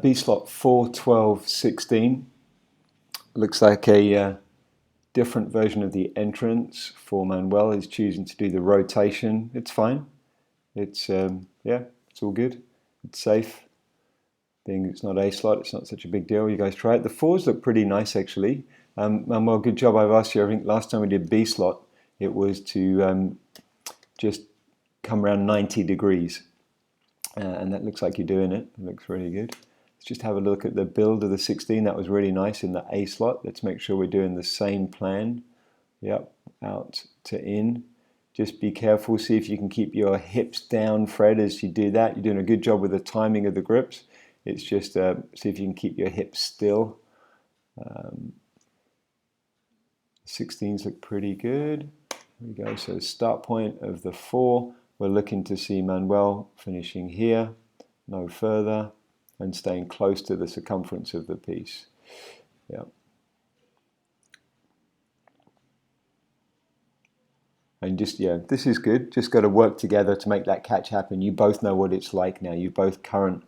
B slot 4, 12, 16. Looks like a different version of the entrance for Manuel. Is choosing to do the rotation. It's fine. It's yeah, it's all good. It's safe. Being it's not A slot, it's not such a big deal. You guys try it. The fours look pretty nice actually. Manuel, good job. I've asked you. I think last time we did B slot, it was to just come around 90 degrees, and that looks like you're doing it. It looks really good. Let's just have a look at the build of the 16. That was really nice in the A slot. Let's make sure we're doing the same plan. Yep, out to in. Just be careful. See if you can keep your hips down, Fred, as you do that. You're doing a good job with the timing of the grips. It's just see if you can keep your hips still. 16s look pretty good. Here we go. So start point of the 4. We're looking to see Manuel finishing here, no further, and staying close to the circumference of the piece. Yeah. And just, yeah, this is good. Just got to work together to make that catch happen. You both know what it's like now. You're both current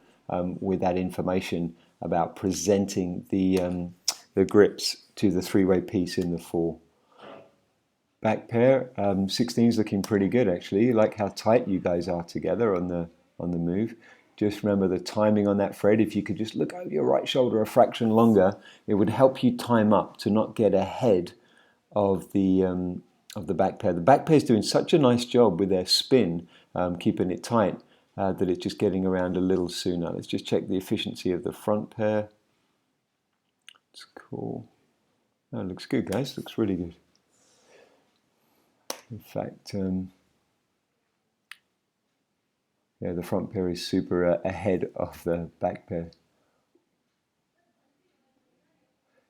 with that information about presenting the grips to the three-way piece in the 4. Back pair, 16's looking pretty good actually. Like how tight you guys are together on the move. Just remember the timing on that, Fred. If you could just look over your right shoulder a fraction longer, it would help you time up to not get ahead of the back pair. The back pair is doing such a nice job with their spin, keeping it tight, that it's just getting around a little sooner. Let's just check the efficiency of the front pair. It's cool. Oh, it looks good, guys. Looks really good. In fact, yeah, the front pair is super ahead of the back pair.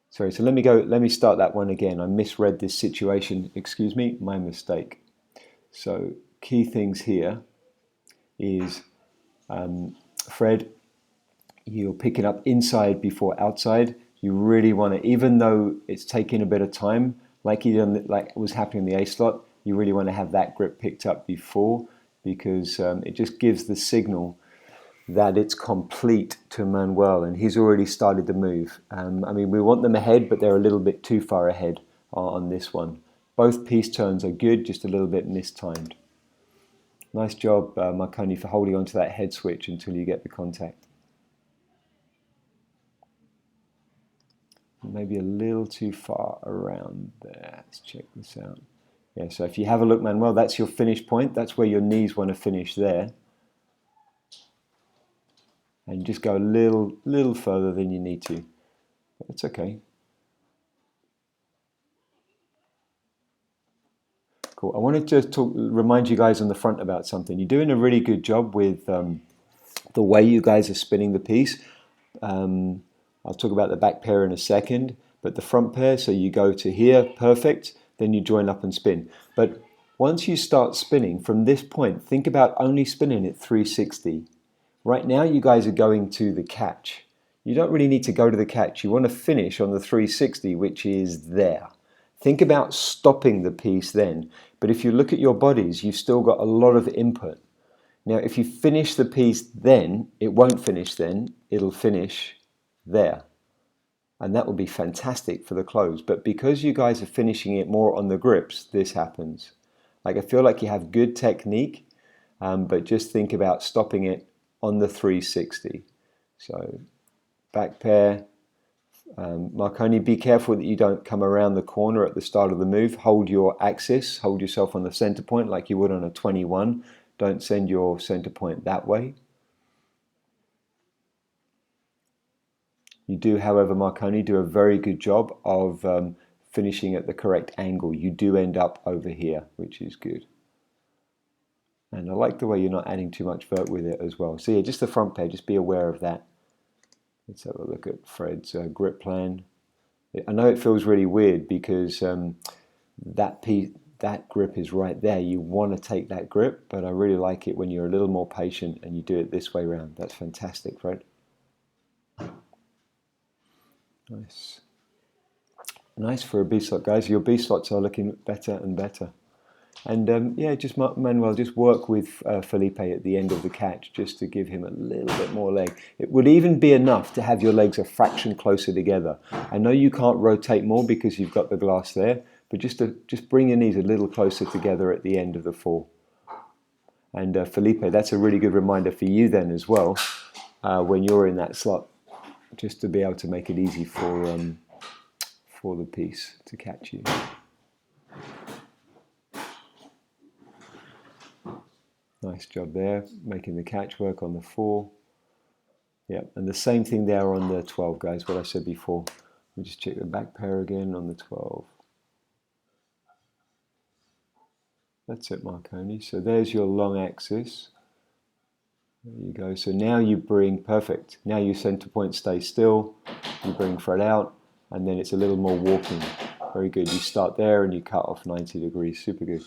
Sorry, so let me start that one again. I misread this situation. Excuse me, my mistake. So key things here is, Fred, you're picking up inside before outside. You really want to, even though it's taking a bit of time, like was happening in the A slot, you really want to have that grip picked up before, because it just gives the signal that it's complete to Manuel, and he's already started the move. I mean, we want them ahead, but they're a little bit too far ahead on this one. Both piece turns are good, just a little bit mistimed. Nice job, Marconi, for holding on to that head switch until you get the contact. Maybe a little too far around there. Let's check this out. Yeah, so if you have a look, Manuel, that's your finish point. That's where your knees want to finish there. And just go a little further than you need to. That's okay. Cool. I wanted to remind you guys on the front about something. You're doing a really good job with the way you guys are spinning the piece. I'll talk about the back pair in a second, but the front pair, so you go to here, perfect, then you join up and spin. But once you start spinning, from this point, think about only spinning at 360. Right now, you guys are going to the catch. You don't really need to go to the catch. You want to finish on the 360, which is there. Think about stopping the piece then. But if you look at your bodies, you've still got a lot of input. Now, if you finish the piece then, it won't finish then. It'll finish there. And that will be fantastic for the close. But because you guys are finishing it more on the grips, this happens. Like, I feel like you have good technique, but just think about stopping it on the 360. So back pair. Marconi, be careful that you don't come around the corner at the start of the move. Hold your axis, hold yourself on the center point like you would on a 21. Don't send your center point that way. You do, however, Marconi, do a very good job of finishing at the correct angle. You do end up over here, which is good. And I like the way you're not adding too much vert with it as well. So yeah, just the front pair, just be aware of that. Let's have a look at Fred's grip plan. I know it feels really weird because that grip is right there. You want to take that grip, but I really like it when you're a little more patient and you do it this way around. That's fantastic, Fred. Nice for a B slot, guys. Your B slots are looking better and better. And yeah, just Manuel, just work with Felipe at the end of the catch just to give him a little bit more leg. It would even be enough to have your legs a fraction closer together. I know you can't rotate more because you've got the glass there, but just bring your knees a little closer together at the end of the fall. And Felipe, that's a really good reminder for you then as well, when you're in that slot, just to be able to make it easy for the piece to catch you. Nice job there, making the catch work on the 4. Yeah, and the same thing there on the 12, guys, what I said before. We just check the back pair again on the 12. That's it, Marconi. So there's your long axis. There you go. So now you bring, perfect. Now your center point stays still. You bring Fred out, and then it's a little more walking. Very good. You start there and you cut off 90 degrees. Super good.